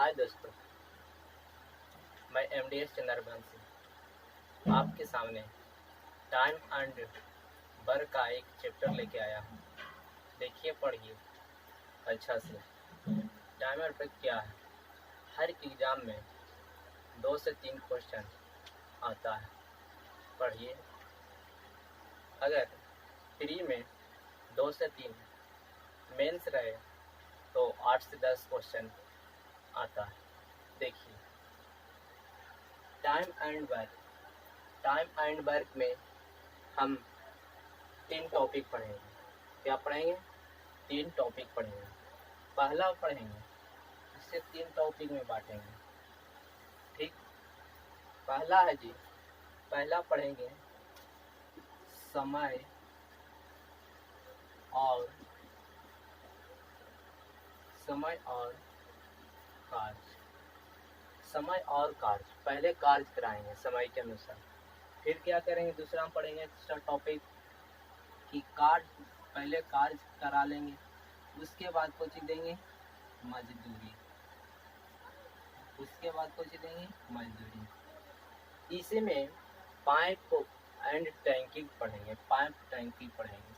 हाय दोस्तों, मैं एमडीएस चंद्रवंशी आपके सामने टाइम एंड वर्क का एक चैप्टर लेके आया हूँ। देखिए, पढ़िए अच्छा से। टाइम एंड वर्क क्या है? हर एग्जाम में 2 से 3 क्वेश्चन आता है। पढ़िए। अगर प्री में 2 से 3, मेंस रहे तो 8 से 10 क्वेश्चन आता है। देखिए, टाइम एंड वर्क में हम 3 टॉपिक पढ़ेंगे। क्या पढ़ेंगे? 3 टॉपिक पढ़ेंगे। पहला पढ़ेंगे, इसे 3 टॉपिक में बांटेंगे। ठीक, पहला है जी, पहला पढ़ेंगे समय और कार्य। समय और कार्य, पहले कार्य कराएंगे समय के अनुसार। फिर क्या करेंगे? दूसरा हम पढ़ेंगे दूसरा टॉपिक कि कार्य, पहले कार्य करा लेंगे, उसके बाद कुछ देंगे मजदूरी, उसके बाद कुछ देंगे मजदूरी। इसी में पाइप एंड टैंकी पढ़ेंगे। पाइप टंकी पढ़ेंगे।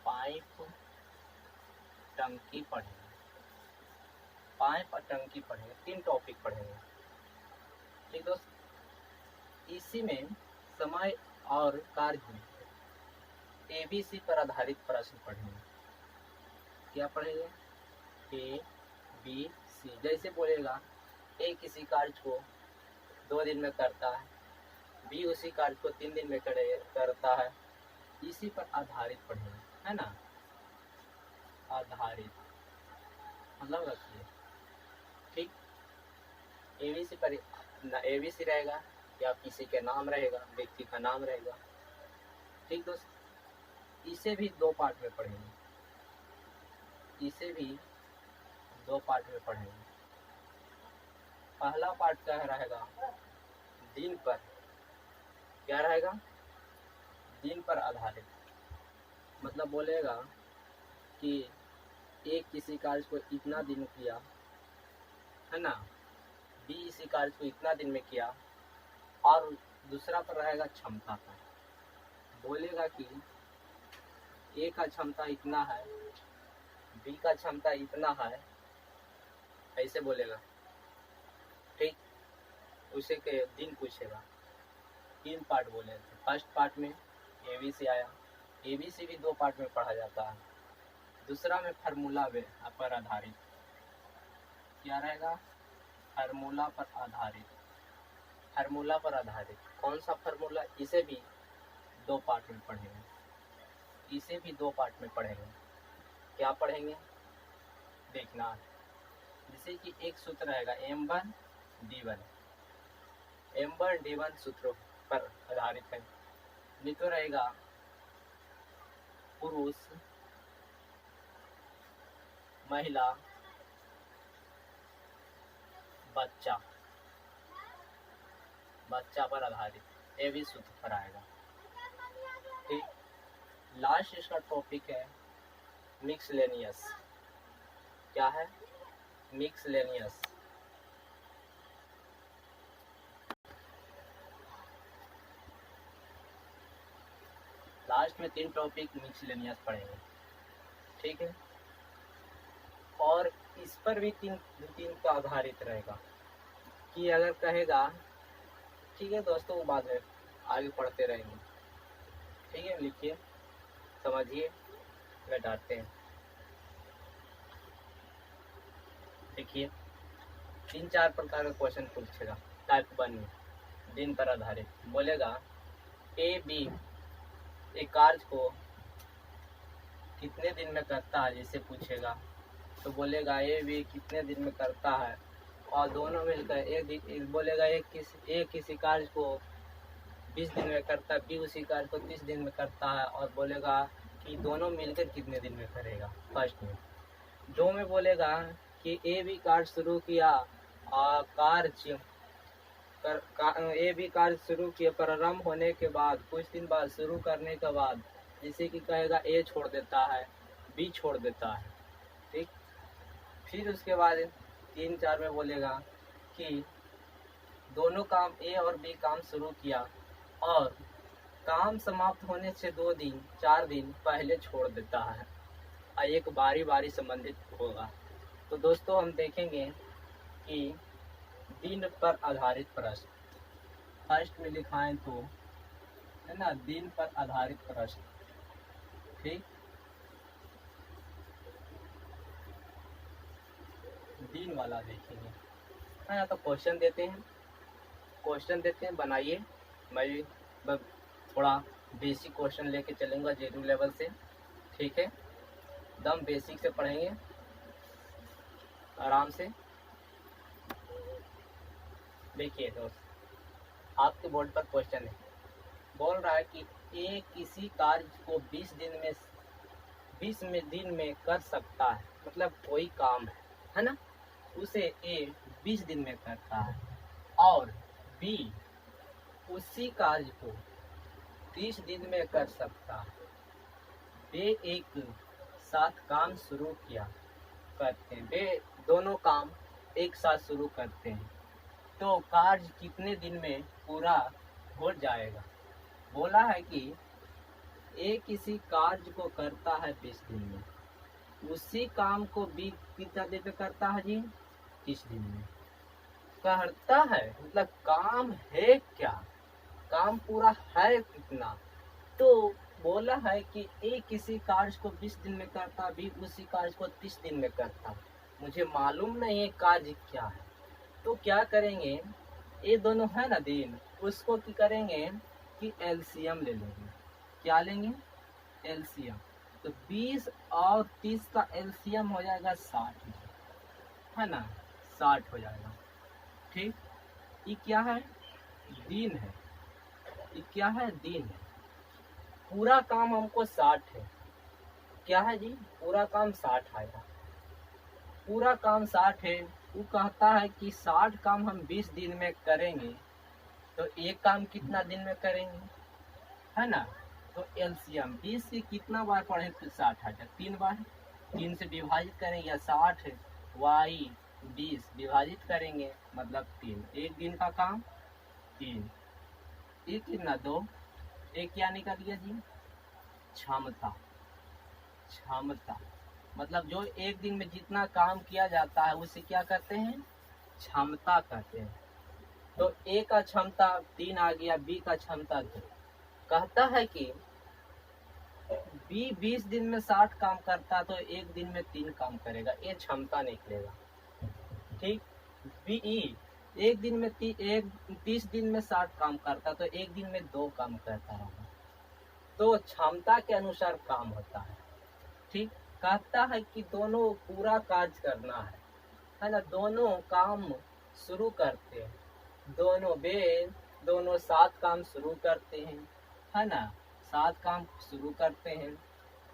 पाइप टंकी पढ़ेंगे। पाइप और टंकी पढ़ेंगे। 3 टॉपिक पढ़ेंगे। ठीक दोस्त, इसी में समय और कार्य में एबीसी पर आधारित प्रश्न पढ़ेंगे। क्या पढ़ेंगे? A B C. जैसे बोलेगा ए किसी कार्य को 2 दिन में करता है, बी उसी कार्य को 3 दिन में करता है, इसी पर आधारित पढ़ेंगे, है ना। आधारित मतलब रखिए। ठीक, एबीसी पर एबीसी रहेगा या किसी के नाम रहेगा, व्यक्ति का नाम रहेगा। ठीक दोस्त, इसे भी 2 पार्ट में पढ़ेंगे। इसे भी 2 पार्ट में पढ़ेंगे। पहला पार्ट क्या रहेगा? दिन पर। क्या रहेगा? दिन पर आधारित। मतलब बोलेगा कि एक किसी कार्य को इतना दिन किया, है ना, बी इसी कार्य को इतना दिन में किया, और दूसरा पर रहेगा क्षमता का। बोलेगा कि ए का क्षमता इतना है, बी का क्षमता इतना है, ऐसे बोलेगा। ठीक, उसे के दिन पूछेगा। 3 पार्ट बोले थे। फर्स्ट पार्ट में एबीसी आया। एबीसी भी 2 पार्ट में पढ़ा जाता है। दूसरा में फार्मूला पर आधारित। क्या रहेगा? फार्मूला पर आधारित। फार्मूला पर आधारित कौन सा फार्मूला? इसे भी 2 पार्ट में पढ़ेंगे। इसे भी 2 पार्ट में पढ़ेंगे। क्या पढ़ेंगे? देखना है। जैसे कि एक सूत्र रहेगा M1 D1। M1 D1 सूत्रों पर आधारित है। नहीं तो रहेगा पुरुष, महिला, बच्चा। बच्चा पर आधारित ये भी सूत्र पर आएगा। ठीक, लास्ट इसका टॉपिक है मिक्सलेनियस। क्या है? मिक्सलेनियस। लास्ट में 3 टॉपिक मिक्सलेनियस पढ़ेंगे। ठीक है, और इस पर भी 3 का आधारित रहेगा कि अगर कहेगा, ठीक है दोस्तों, वो बाद में आगे पढ़ते रहेंगे। ठीक है, लिखिए, समझिए, घटाते हैं। देखिए, 3-4 प्रकार का क्वेश्चन पूछेगा टाइप 1 में। दिन पर आधारित बोलेगा ए बी एक कार्य को कितने दिन में करता है, जैसे पूछेगा तो बोलेगा ए बी कितने दिन में करता है, और दोनों मिलकर एक बोलेगा एक किसी कार्य को 20 दिन में करता है, बी उसी कार्य को 30 दिन में करता है, और बोलेगा कि दोनों मिलकर कितने दिन में करेगा। फर्स्ट में 2 में बोलेगा कि ए बी कार्य शुरू किया, ए भी कार्य शुरू किए, प्रारंभ होने के बाद कुछ दिन बाद शुरू करने के बाद, जैसे कि कहेगा ए छोड़ देता है, बी छोड़ देता है। ठीक, फिर उसके बाद 3-4 में बोलेगा कि दोनों काम ए और बी काम शुरू किया और काम समाप्त होने से 2-4 दिन पहले छोड़ देता है और एक बारी बारी संबंधित होगा। तो दोस्तों हम देखेंगे कि दिन पर आधारित प्रश्न फर्स्ट में लिखाएं तो है ना, दिन पर आधारित प्रश्न। ठीक, दिन वाला देखेंगे है ना। तो क्वेश्चन देते हैं, बनाइए। मैं भी थोड़ा बेसिक क्वेश्चन लेके चलूँगा जीरो लेवल से। ठीक है, एकदम बेसिक से पढ़ेंगे आराम से। देखिए दोस्त, आपके बोर्ड पर क्वेश्चन है, बोल रहा है कि ए किसी कार्य को 20 दिन में कर सकता है। मतलब कोई काम है ना, उसे ए 20 दिन में करता है और बी उसी कार्य को 30 दिन में कर सकता है। वे एक साथ काम शुरू करते हैं, वे दोनों काम एक साथ शुरू करते हैं, तो कार्य कितने दिन में पूरा हो जाएगा। बोला है कि ए किसी कार्य को करता है 20 दिन में, उसी काम को बी कितना दिन में करता है जी, 30 दिन में करता है। मतलब काम है क्या, काम पूरा है कितना। तो बोला है कि ए किसी कार्य को 20 दिन में करता, बी उसी कार्य को 30 दिन में करता। मुझे मालूम नहीं है कार्य क्या है, तो क्या करेंगे, ये दोनों है ना दिन, उसको क्या करेंगे कि एलसीएम ले लेंगे। क्या लेंगे, एलसीएम। तो 20 और 30 का एलसीएम हो जाएगा 60, है ना, 60 हो जाएगा। ठीक, ये क्या है, दिन है, ये क्या है, दिन है। पूरा काम हमको 60 है, क्या है जी, पूरा काम 60 आएगा। पूरा काम 60 है, वो कहता है कि 60 काम हम 20 दिन में करेंगे, तो एक काम कितना दिन में करेंगे, है ना। तो एलसीएम 20 से कितना बार पढ़े तो 60 आ जाए, 3 बार। 3 से विभाजित करेंगे या 60 वाई 20 विभाजित करेंगे, मतलब 3। एक दिन का काम 3, एक कितना 2, एक क्या निकल गया जी, क्षमता। मतलब जो एक दिन में जितना काम किया जाता है उसे क्या कहते हैं, क्षमता कहते हैं। तो ए का क्षमता 3 आ गया, बी का क्षमता 2। कहता है कि बी 20 दिन में 60 काम करता तो एक दिन में 3 काम करेगा, ये क्षमता निकलेगा। ठीक, बी एक दिन में 30 दिन में 60 काम करता तो एक दिन में 2 काम करता होगा। तो क्षमता के अनुसार काम होता है। ठीक, कहता है कि दोनों पूरा कार्य करना है ना, दोनों काम शुरू करते हैं, दोनों 7 काम शुरू करते हैं, है ना, 7 काम शुरू करते हैं।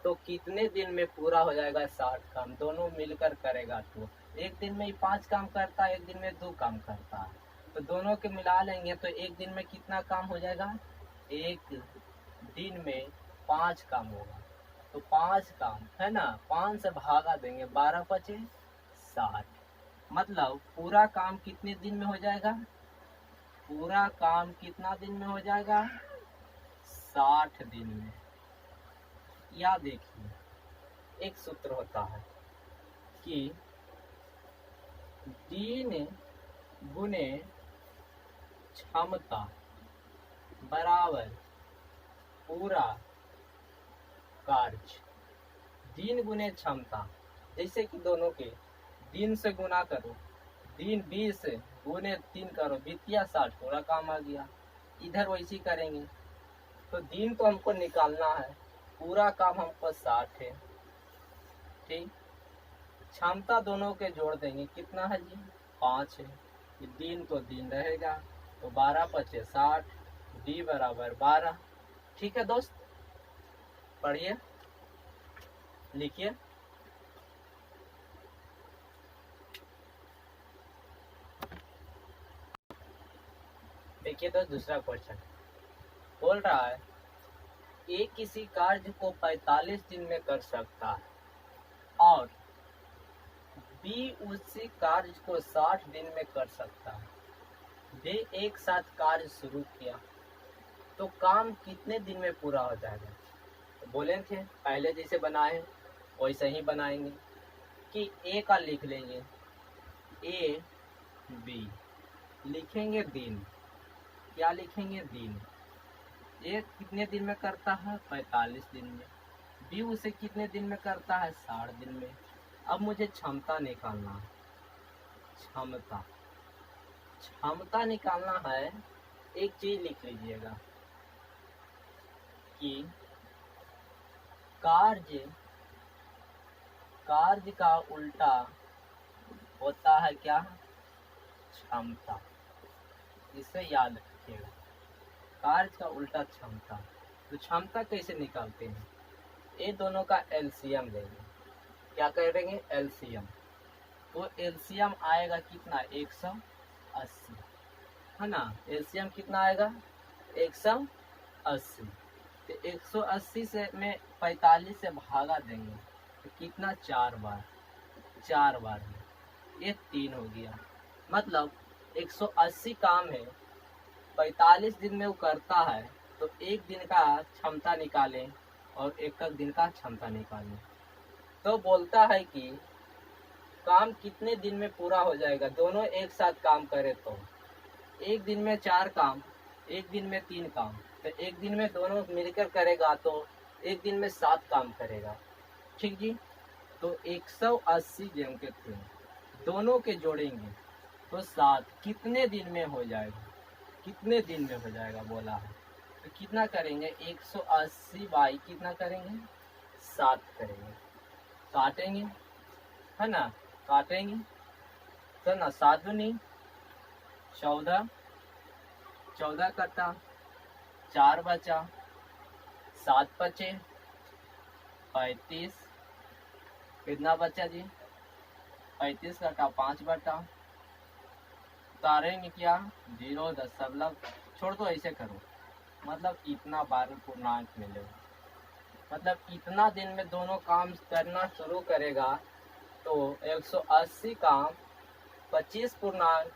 तो कितने दिन में पूरा हो जाएगा 60 काम, दोनों मिलकर करेगा तो एक दिन में ही 5 काम करता है, एक दिन में 2 काम करता है। तो दोनों के मिला लेंगे तो एक दिन में कितना काम हो जाएगा, एक दिन में 5 काम होगा। तो 5 काम है ना, 5 से भागा देंगे, 12 बचे 60। मतलब पूरा काम कितने दिन में हो जाएगा, पूरा काम कितना दिन में हो जाएगा, 60 दिन में। या देखिए, एक सूत्र होता है कि दिन गुने क्षमता बराबर पूरा कार्य। दिन गुने क्षमता, जैसे कि दोनों के दिन से गुना करो, दिन 20 गुने 3 करो, बीतिया 60, पूरा काम आ गया। इधर वैसे करेंगे, तो दिन तो हमको निकालना है, पूरा काम हमको 60 है। ठीक, क्षमता दोनों के जोड़ देंगे, कितना है जी, 5 है। दिन तो दिन रहेगा, तो 12 बचे 60, डी बराबर 12। ठीक है दोस्त, पढ़िए लिखिए। देखिए दोस्त, दूसरा क्वेश्चन बोल रहा है ए किसी कार्य को 45 दिन में कर सकता है और बी उसी कार्य को 60 दिन में कर सकता है। बी एक साथ कार्य शुरू किया तो काम कितने दिन में पूरा हो जाएगा? तो बोले थे पहले जैसे बनाए वैसे ही बनाएंगे कि ए का लिख लेंगे, ए बी लिखेंगे दिन, क्या लिखेंगे दिन। ए कितने दिन में करता है? 45 दिन में। बी उसे कितने दिन में करता है? 60 दिन में। अब मुझे क्षमता निकालना है। क्षमता निकालना है। एक चीज लिख लीजिएगा कि कार्य का उल्टा होता है क्या? क्षमता। इसे याद रखिएगा, कार्य का उल्टा क्षमता। तो क्षमता कैसे निकालते हैं? ये दोनों का एलसीएम लेंगे। क्या करेंगे? एलसीएम। तो एलसीएम आएगा कितना? 180 है ना। एलसीएम कितना आएगा? 180। तो 180 से में 45 से भागा देंगे तो कितना? 4 बार है। ये 3 हो गया। मतलब 180 काम है, 45 दिन में वो करता है, तो एक दिन का क्षमता निकालें और एक दिन का क्षमता निकालें। तो बोलता है कि काम कितने दिन में पूरा हो जाएगा? दोनों एक साथ काम करे तो एक दिन में 4 काम, एक दिन में 3 काम। तो एक दिन में दोनों मिलकर करेगा तो एक दिन में 7 काम करेगा। ठीक जी। तो 180 जम के 3 दोनों के जोड़ेंगे तो 7 कितने दिन में हो जाएगा? कितने दिन में हो जाएगा बोला है। तो कितना करेंगे? 180 बाई कितना करेंगे? 7 करेंगे। काटेंगे है ना, काटेंगे तो ना 7 दूनी 14, 14 कटा, 4 बचा, 7 बचे 35, कितना बचा जी? 35 कटा 5 बटा, उतारेंगे क्या? 0.0 छोड़ दो, ऐसे करो। मतलब इतना बार पूर्णांक मिलेगा। मतलब इतना दिन में दोनों काम करना शुरू करेगा तो 180 काम 25 पूर्णांक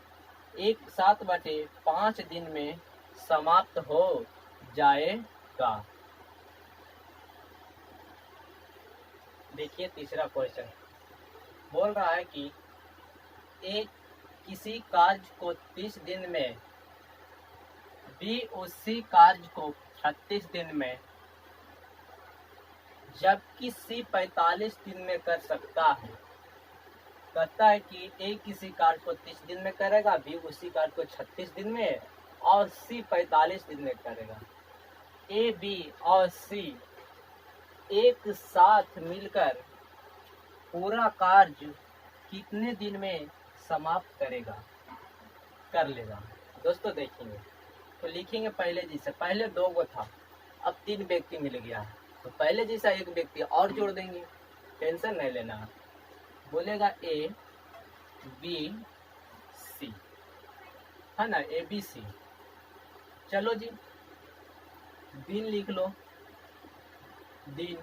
1/7/5 दिन में समाप्त हो जाएगा। देखिए तीसरा क्वेश्चन बोल रहा है कि एक किसी कार्य को 30 दिन में, बी उसी कार्य को 36 दिन में, जबकि सी 45 दिन में कर सकता है। कहता है कि ए किसी कार्य को 30 दिन में करेगा, बी उसी कार्य को 36 दिन में और सी 45 दिन में करेगा। ए, बी और सी एक साथ मिलकर पूरा कार्य कितने दिन में समाप्त कर लेगा। दोस्तों देखेंगे तो लिखेंगे पहले जैसे, पहले 2 गो था, अब 3 व्यक्ति मिल गया है तो पहले जैसा 1 व्यक्ति और जोड़ देंगे, टेंशन नहीं लेना। बोलेगा ए बी सी है ना, ए बी सी। चलो जी दिन लिख लो। दिन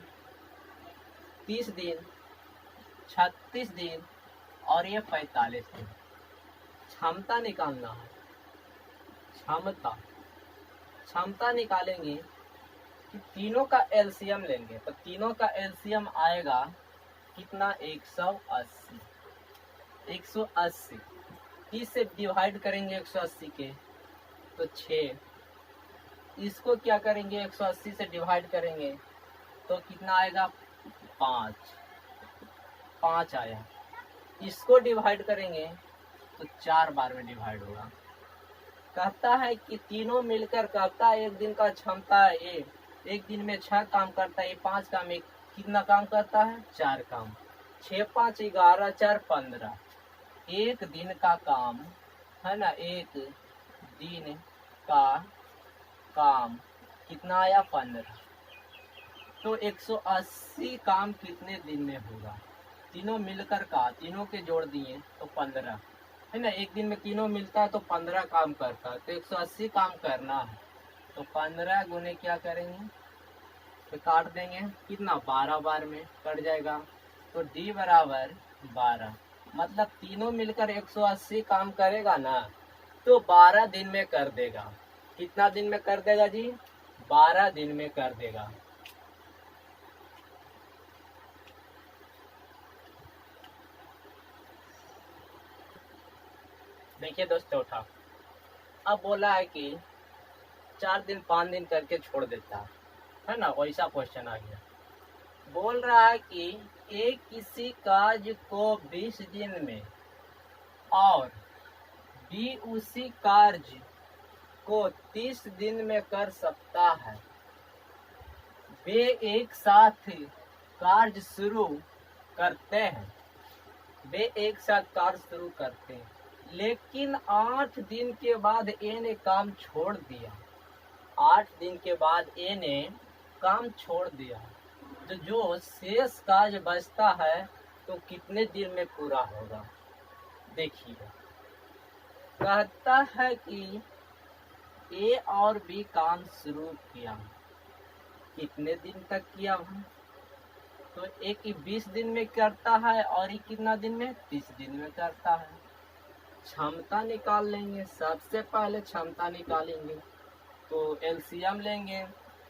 30 दिन, 36 दिन और ये 45 दिन। क्षमता निकालना है। क्षमता निकालेंगे कि तीनों का एलसीएम लेंगे तो तीनों का एलसीएम आएगा कितना? 180। 180 30 से डिवाइड करेंगे 180 के तो 6। इसको क्या करेंगे? 180 से डिवाइड करेंगे तो कितना आएगा? 5 आया। इसको डिवाइड करेंगे तो 4 बार में डिवाइड होगा। कहता है कि तीनों मिलकर कहता है एक दिन का क्षमता है ये, एक दिन में 6 काम करता है, ये 5 काम, एक कितना काम करता है? 4 काम। 6 5 11 4 15। एक दिन का काम है ना, एक दिन का काम कितना आया? 15। तो 180 काम कितने दिन में होगा? तीनों मिलकर का, तीनों के जोड़ दिए तो 15 है ना। एक दिन में तीनों मिलता है तो 15 काम करता है, तो 180 काम करना है तो 15 गुने क्या करेंगे? तो काट देंगे कितना? 12 बार में कट जाएगा तो डी बराबर 12। मतलब तीनों मिलकर 180 काम करेगा ना, तो 12 दिन में कर देगा। कितना दिन में कर देगा जी? 12 दिन में कर देगा। देखिए दोस्त चौथा, अब बोला है कि 4 दिन 5 दिन करके छोड़ देता है ना, वैसा क्वेश्चन आ गया। बोल रहा है कि एक किसी कार्य को 20 दिन में और बी उसी कार्य को 30 दिन में कर सकता है। वे एक साथ कार्य शुरू करते हैं, वे एक साथ कार्य शुरू करते हैं, लेकिन 8 दिन के बाद ए ने काम छोड़ दिया। 8 दिन के बाद ए ने काम छोड़ दिया, तो जो शेष कार्य बचता है तो कितने दिन में पूरा होगा? देखिए, कहता है कि ए और बी काम शुरू किया, कितने दिन तक किया? तो एक 20 दिन में करता है और ये कितना दिन में? 30 दिन में करता है। क्षमता निकाल लेंगे, सबसे पहले क्षमता निकालेंगे तो एलसीएम लेंगे,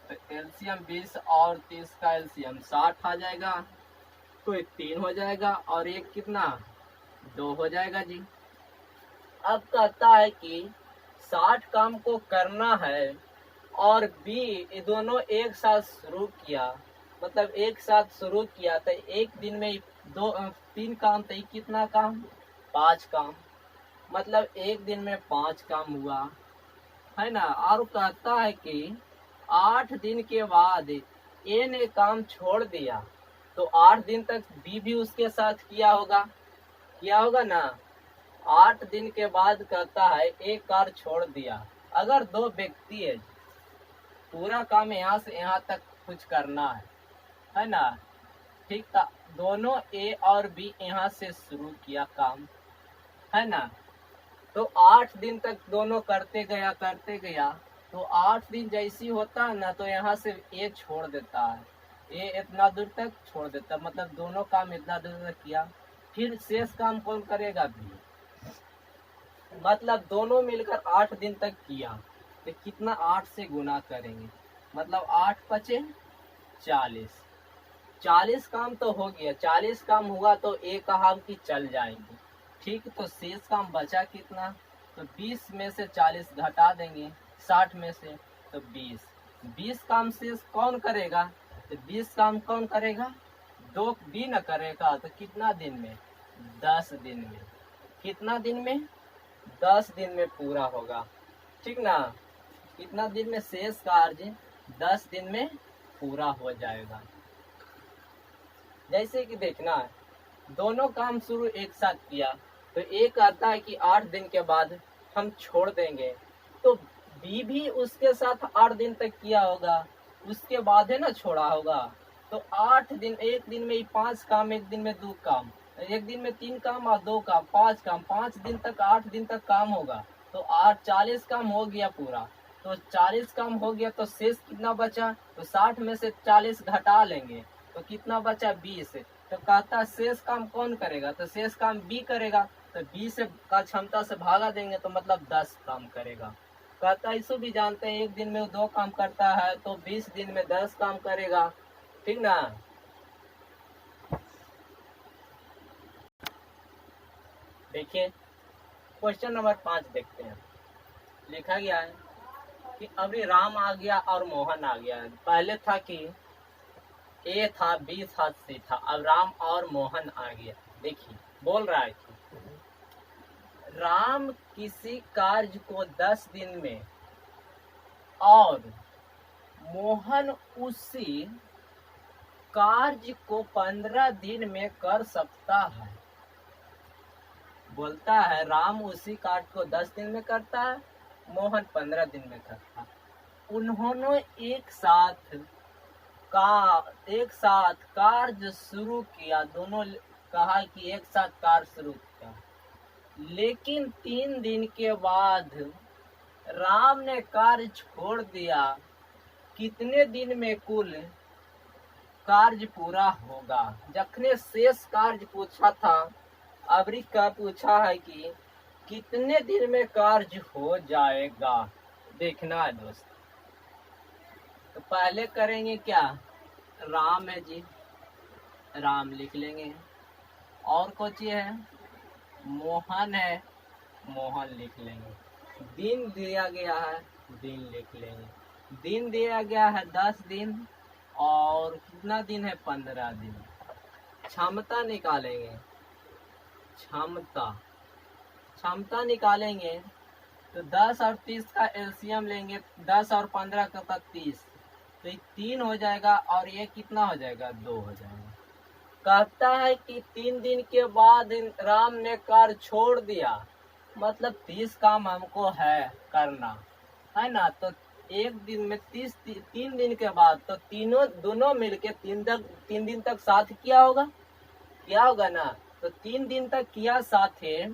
तो एलसीएम 20 और 30 का एलसीएम 60 आ जाएगा, तो 3 हो जाएगा और एक कितना? 2 हो जाएगा जी। अब कहता है कि 60 काम को करना है और बी ये दोनों एक साथ शुरू किया, मतलब एक साथ शुरू किया, तो एक दिन में 3 काम, तो कितना काम? 5 काम, मतलब एक दिन में 5 काम हुआ है ना। और कहता है कि 8 दिन के बाद ए ने काम छोड़ दिया, तो 8 दिन तक बी भी उसके साथ किया होगा ना। 8 दिन के बाद कहता है एक कार छोड़ दिया। अगर 2 व्यक्ति है, पूरा काम यहाँ से यहाँ तक कुछ करना है ना, ठीक था। दोनों ए और बी यहाँ से शुरू किया काम, है ना, तो 8 दिन तक दोनों करते गया, तो 8 दिन जैसी होता है ना, तो यहाँ से ए छोड़ देता है, ए इतना दूर तक छोड़ देता, मतलब दोनों काम इतना दूर तक किया। फिर शेष काम कौन करेगा? बी। मतलब दोनों मिलकर 8 दिन तक किया, तो कितना? 8 से गुना करेंगे, मतलब 8 पचे 40। 40 काम तो हो गया। 40 काम हुआ तो ए कहा कि चल जाएंगे, ठीक। तो शेष काम बचा कितना? तो 20 में से 40 घटा देंगे, 60 में से, तो 20 काम शेष कौन करेगा? तो 20 काम कौन करेगा? 2 बी न करेगा, तो कितना दिन में? 10 दिन में। कितना दिन में? 10 दिन में पूरा होगा, ठीक ना। कितना दिन में? शेष कार्य 10 दिन में पूरा हो जाएगा। जैसे कि देखना है, दोनों काम शुरू एक साथ किया, तो एक आता है कि 8 दिन के बाद हम छोड़ देंगे, तो बी भी उसके साथ 8 दिन तक किया होगा, उसके बाद है ना छोड़ा होगा। तो 8 दिन, एक दिन में 5 काम, एक दिन में 2 काम, एक दिन में 3 काम और 2 काम, 5 काम, 5 दिन तक, 8 दिन तक काम होगा, तो 8 40 काम हो गया पूरा। तो 40 काम हो गया, तो शेष कितना बचा? तो 60 में से 40 घटा लेंगे, तो कितना बचा? 20। तो कहता शेष काम कौन करेगा? तो शेष काम बी करेगा, तो 20 से का क्षमता से भागा देंगे, तो मतलब 10 काम करेगा। कहता इसको भी जानते हैं, एक दिन में 2 काम करता है, तो 20 दिन में 10 काम करेगा, ठीक ना। देखिए क्वेश्चन नंबर 5 देखते हैं। लिखा गया है कि अभी राम आ गया और मोहन आ गया। पहले था कि ए था, बी था, सी था, अब राम और मोहन आ गया। देखिए बोल रहा है कि राम किसी कार्य को 10 दिन में और मोहन उसी कार्य को 15 दिन में कर सकता है। बोलता है राम उसी कार्य को 10 दिन में करता है, मोहन 15 दिन में करता है। उन्होंने एक साथ कार्य शुरू किया, दोनों कहा कि एक साथ कार्य शुरू किया, लेकिन 3 दिन के बाद राम ने कार्य छोड़ दिया। कितने दिन में कुल कार्य पूरा होगा? जखने शेष कार्य पूछा था अबरी का पूछा है कि कितने दिन में कार्य हो जाएगा, देखना है दोस्त। तो पहले करेंगे क्या, राम है जी, राम लिख लेंगे। और कुछ है, मोहन है, मोहन लिख लेंगे। दिन दिया गया है, दिन लिख लेंगे। दिन दिया गया है 10 दिन, और कितना दिन है, 15 दिन। क्षमता निकालेंगे, क्षमता क्षमता निकालेंगे तो 10 और 30 का एलसीएम लेंगे, 10 और 15 का 30, तो ये 3 हो जाएगा, और ये कितना हो जाएगा, 2 हो जाएगा। कहता है कि 3 दिन के बाद राम ने कार्य छोड़ दिया, मतलब 30 काम हमको है करना, है ना। तो एक दिन में 30, 3 दिन के बाद तो दोनों मिलके 3 दिन तक साथ किया होगा ना। तो 3 दिन तक किया साथ है,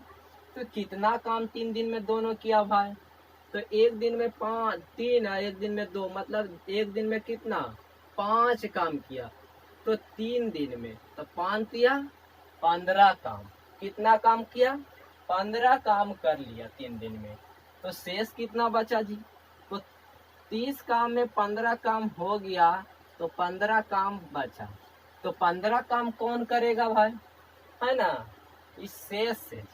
तो कितना काम 3 दिन में दोनों किया भाई, तो एक दिन में 3 है, एक दिन में 2, मतलब एक दिन में कितना, 5 काम किया। तो 3 दिन में तो 5 किया 15 काम, कितना काम किया, 15 काम कर लिया 3 दिन में। तो शेष कितना बचा जी, तो 30 काम में 15 काम हो गया, तो 15 काम बचा। तो 15 काम कौन करेगा भाई, है ना। इस शेष से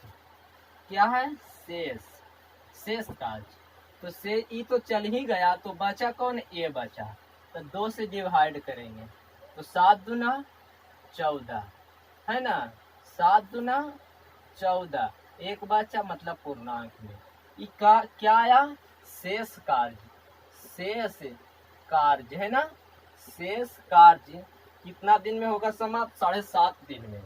क्या है, शेष कार्य। तो से ई तो चल ही गया, तो बचा कौन, ए बचा। तो 2 से डिवाइड करेंगे, तो 7 दूना 14, है ना। 7 दूना 14, एक बचा, मतलब पूर्णांक में। ई का क्या आया, शेष कार्य है ना। शेष कार्य कितना दिन में होगा समाप्त, 7.5 दिन में।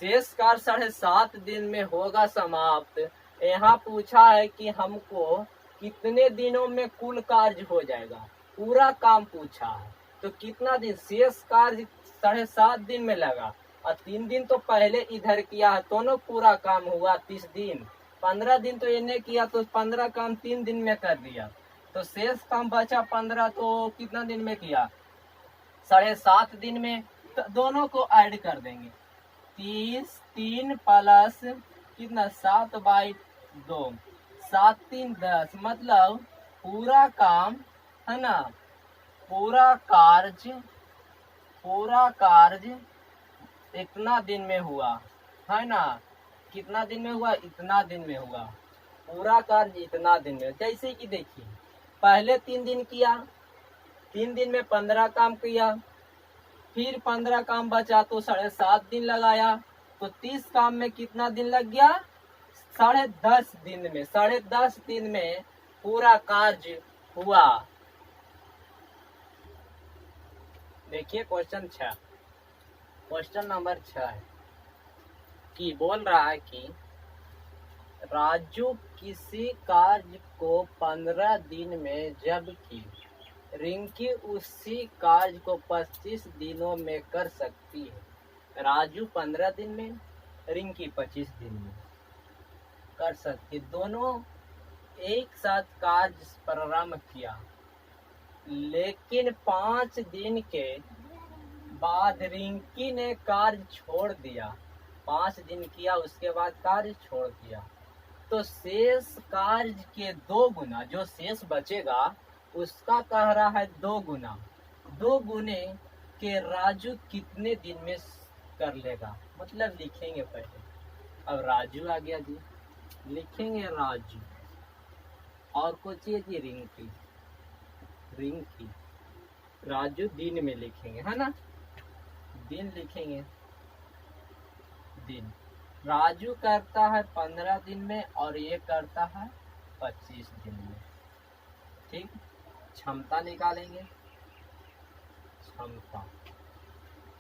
शेष कार्य 7.5 दिन में होगा समाप्त। यहाँ पूछा है कि हमको कितने दिनों में कुल कार्य हो जाएगा, पूरा काम पूछा है। तो कितना दिन, शेष कार्य 7.5 दिन में लगा, और 3 दिन तो पहले इधर किया है, दोनों पूरा काम हुआ 30 दिन। 15 दिन तो इन्हें किया, तो 15 काम 3 दिन में कर दिया। तो शेष काम बचा 15, तो कितना दिन में किया, 7.5 दिन में। तो दोनों को ऐड कर देंगे, 3 प्लस कितना, 7/2, 7 3 10, मतलब पूरा काम, है ना, पूरा कार्य इतना दिन में हुआ, है ना। कितना दिन में हुआ, इतना दिन में हुआ, पूरा कार्य इतना दिन में। जैसे कि देखिए, पहले 3 दिन किया, 3 दिन में 15 काम किया, फिर 15 काम बचा, तो 7.5 दिन लगाया, तो 30 काम में कितना दिन लग गया, 10.5 दिन में। 10.5 दिन में पूरा कार्य हुआ। देखिए क्वेश्चन नंबर 6 है कि बोल रहा है कि राजू किसी कार्य को 15 दिन में, जबकि रिंकी उसी कार्य को 25 दिनों में कर सकती है। राजू 15 दिन में, रिंकी 25 दिन में कर सकती। दोनों एक साथ कार्य प्रारंभ किया, लेकिन 5 दिन के बाद रिंकी ने कार्य छोड़ दिया। 5 दिन किया, उसके बाद कार्य छोड़ दिया। तो शेष कार्य के 2 गुना, जो शेष बचेगा उसका कह रहा है 2 गुना। 2 गुने के राजू कितने दिन में कर लेगा, मतलब लिखेंगे पहले। अब राजू आ गया जी, लिखेंगे राजू, और कुछ ये जी रिंकी। राजू दिन में लिखेंगे, है ना, दिन लिखेंगे, दिन। राजू करता है 15 दिन में, और ये करता है 25 दिन में, ठीक। क्षमता निकालेंगे,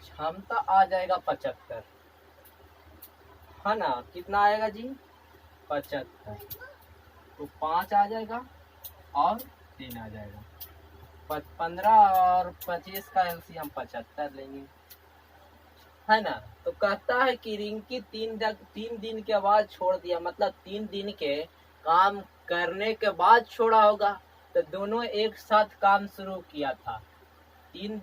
क्षमता आ जाएगा 75, है ना। कितना आएगा जी, 75, तो 5 आ जाएगा और 3 आ जाएगा। 15 और 25 का एलसीएम 75 लेंगे, है ना। तो कहता है कि रिंकी 3 दिन के बाद छोड़ दिया, मतलब 3 दिन के काम करने के बाद छोड़ा होगा। तो दोनों एक साथ काम शुरू किया था। ये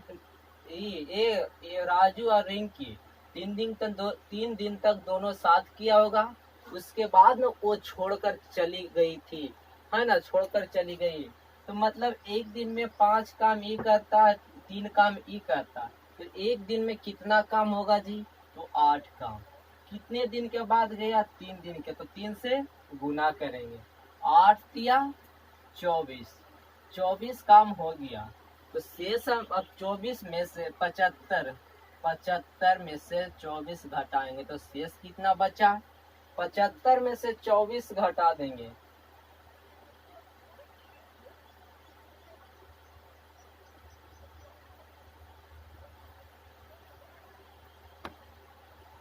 राजू और रिंकी तीन दिन तक दोनों साथ किया होगा। उसके बाद ना वो छोड़कर चली गई थी, है ना, छोड़कर चली गई। तो मतलब एक दिन में 5 काम ये करता है, 3 काम ये करता है, तो एक दिन में कितना काम होगा जी? तो 8 काम। कितने दिन के बाद गया? 3 दिन के, तो 3 से गुना करेंगे। 8 दिया 24, 24 काम हो गया। तो शेष हम अब 24 में से 75 में से 24 घटाएंगे तो शेष कितना बचा? 75 में से 24 घटा देंगे,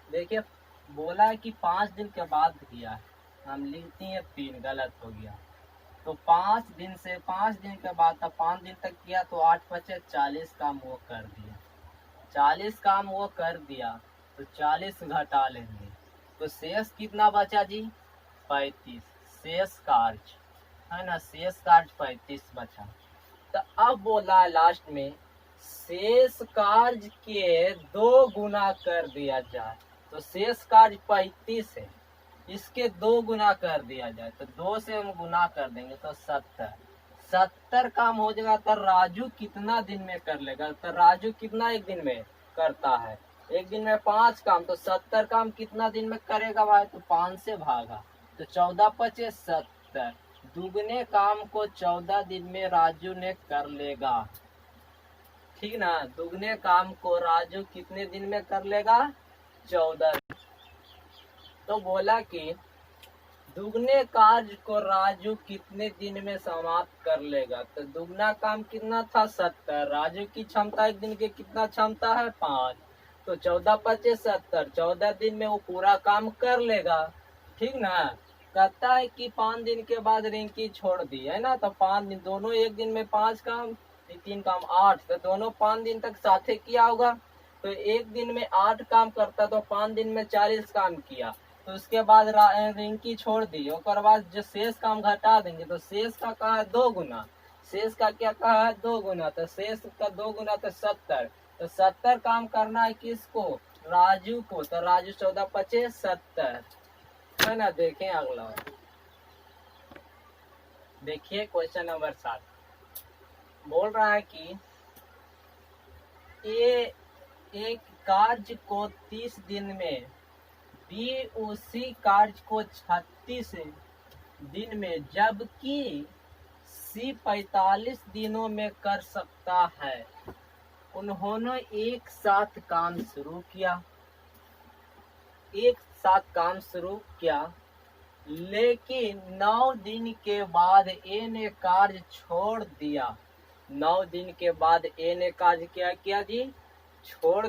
देखिए बोला है कि 5 दिन के बाद किया है, हम लिखते हैं 3, गलत हो गया। तो 5 दिन से 5 दिन के बाद, तब 5 दिन तक किया तो 8 बचे, 40 काम वो कर दिया। 40 काम वो कर दिया तो 40 घटा लेंगे तो शेष कितना बचा जी? 35। शेष कार्य, है ना, शेष कार्य 35 बचा। तो अब बोला है लास्ट में शेष कार्य के 2 गुना कर दिया जाए। तो शेष कार्य 35 है, इसके 2 गुना कर दिया जाए तो 2 से हम गुना कर देंगे तो 70 काम हो जाएगा। तो राजू कितना दिन में कर लेगा? तो राजू कितना एक दिन में करता है? एक दिन में 5 काम, तो 70 काम कितना दिन में करेगा भाई? तो 5 से भागा तो 14 पचे 70। दुगने काम को 14 दिन में राजू ने कर लेगा, ठीक ना। दुगने काम को राजू कितने दिन में कर लेगा? 14। तो बोला कि दुगने कार्य को राजू कितने दिन में समाप्त कर लेगा? तो दुगना काम कितना था? 70। राजू की क्षमता एक दिन की कितना क्षमता है? 5। तो 14 पचे 70, 14 दिन में वो पूरा काम कर लेगा, ठीक ना। कहता है कि 5 दिन के बाद रिंकी छोड़ दी, है ना। तो 5 दिन, दोनों एक दिन में 5 काम, 3 काम 8, तो दोनों 5 दिन तक साथे किया होगा। तो एक दिन में 8 काम करता तो 5 दिन में 40 काम किया। तो उसके बाद रिंकी छोड़ दी, और बाद जो शेष काम घटा देंगे तो शेष का कहा है 2 गुना। शेष का क्या कहा है? 2 गुना। तो शेष का 2 गुना तो 70। तो 70 काम करना है किसको? राजू को। तो राजू 14 पचे 70, है ना। देखें अगला, देखिए क्वेश्चन नंबर 7 बोल रहा है कि ए एक कार्य को 30 दिन में, बी उसी कार्य को 36 दिन में, जबकि सी 45 दिनों में कर सकता है। उन्होंने एक साथ काम शुरू किया, लेकिन 9 दिन के बाद ए ने कार्य छोड़ दिया। 9 दिन के बाद ए ने कार्य क्या किया जी? छोड़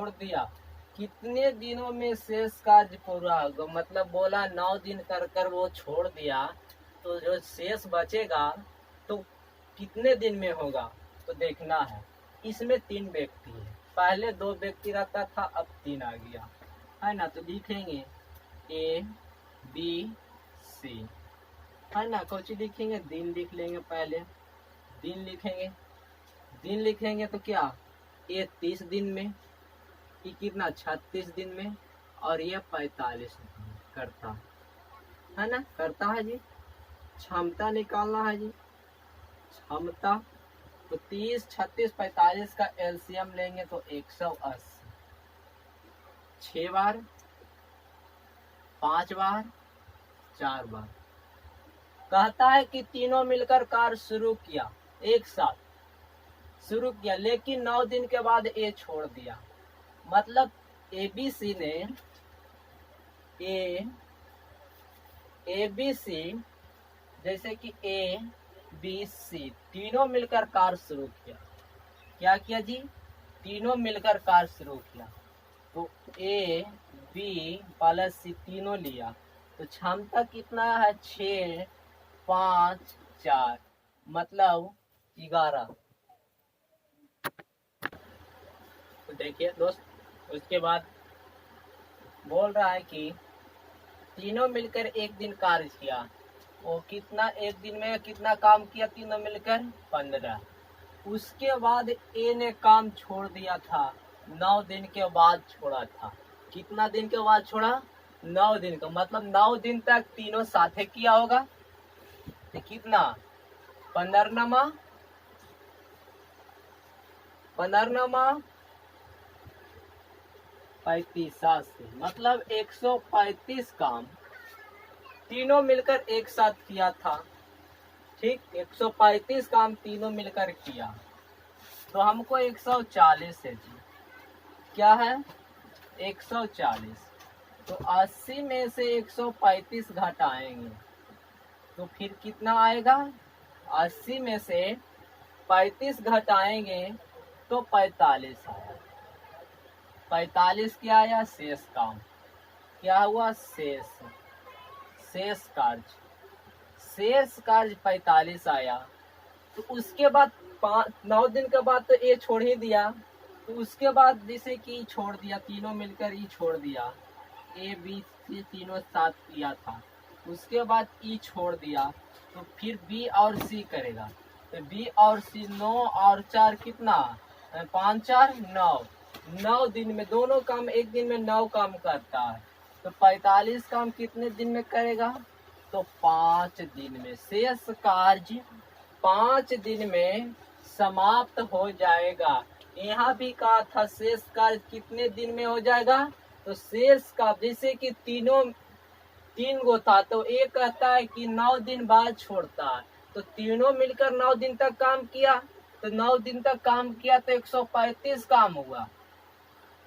दिया। कितने दिनों में शेष कार्य पूरा होगा? मतलब बोला 9 दिन कर वो छोड़ दिया, तो जो शेष बचेगा तो कितने दिन में होगा? तो देखना है। इसमें 3 व्यक्ति है, पहले 2 व्यक्ति रहता था, अब 3 आ गया, है ना। तो लिखेंगे ए बी सी, है ना। कुछ लिखेंगे, दिन लिख लेंगे, पहले दिन लिखेंगे तो क्या, ये 30 दिन में, ये कितना 36 दिन में, और ये 45 दिन में करता है ना, करता है जी। क्षमता निकालना है जी, क्षमता। तो 30, 36, 45 का एलसीएम लेंगे तो 180। 6 बार, 5 बार, 4 बार। कहता है कि तीनों मिलकर कार्य शुरू किया, एक साथ शुरू किया, लेकिन 9 दिन के बाद ए छोड़ दिया। मतलब एबीसी ने एबीसी, जैसे कि ए बी सी तीनों मिलकर कार्य शुरू किया। क्या किया जी? तीनों मिलकर कार्य शुरू किया। तो ए बी प्लस सी तीनों लिया, तो क्षमता कितना है? 6, 5, 4, मतलब 11। तो देखिए दोस्त, उसके बाद बोल रहा है कि तीनों मिलकर एक दिन कार्य किया। वो कितना एक दिन में कितना काम किया? तीनों मिलकर 15। उसके बाद ए ने काम छोड़ दिया था, 9 दिन के बाद छोड़ा था। कितना दिन के बाद छोड़ा? 9 दिन का, मतलब 9 दिन तक तीनों साथे किया होगा। तो कितना? 15नमा 35 से, मतलब 135 काम तीनों मिलकर एक साथ किया था। ठीक, 135 काम तीनों मिलकर किया, तो हमको 140 है जी। क्या है? 140। तो 80 में से 135 घटाएंगे तो फिर कितना आएगा? 80 में से 35 घटाएंगे तो 45 आया। 45 क्या आया? शेष काम। क्या हुआ? शेष कार्य। शेष कार्य 45 आया। तो उसके बाद 9 दिन के बाद तो ए छोड़ ही दिया, तो उसके बाद जैसे कि छोड़ दिया, तीनों मिलकर ई छोड़ दिया, ए बी सी तीनों साथ किया था। उसके बाद ई छोड़ दिया, तो फिर बी और सी करेगा। तो बी और सी 9 और 4 कितना? 5 4 9। 9 दिन में दोनों काम, एक दिन में 9 काम करता है, तो 45 काम कितने दिन में करेगा? तो 5 दिन में। शेष कार्य 5 दिन में समाप्त हो जाएगा। यहाँ भी कहा था शेष कार्य कितने दिन में हो जाएगा? तो शेष का जैसे कि तीन गो था, तो एक कहता है कि 9 दिन बाद छोड़ता है, तो तीनों मिलकर 9 दिन तक काम किया, तो 9 दिन तक काम किया तो 135 काम हुआ।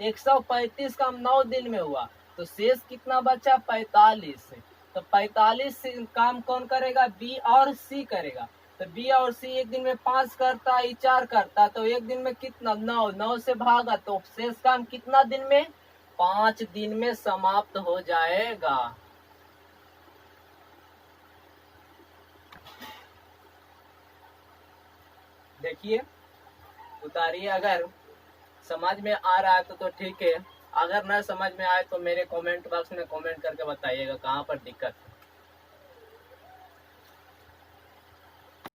135 काम 9 दिन में हुआ, तो शेष कितना बचा? 45। तो 45 काम कौन करेगा? बी और सी करेगा। तो बी और सी एक दिन में 5 करता है, 4 करता, तो एक दिन में कितना? 9। 9 से भागा, तो शेष काम कितना दिन में? 5 दिन में समाप्त हो जाएगा। देखिए, उतारिए। अगर समझ में आ रहा है तो ठीक है, अगर न समझ में आए तो मेरे कमेंट बॉक्स में कमेंट करके बताइएगा कहाँ पर दिक्कत है।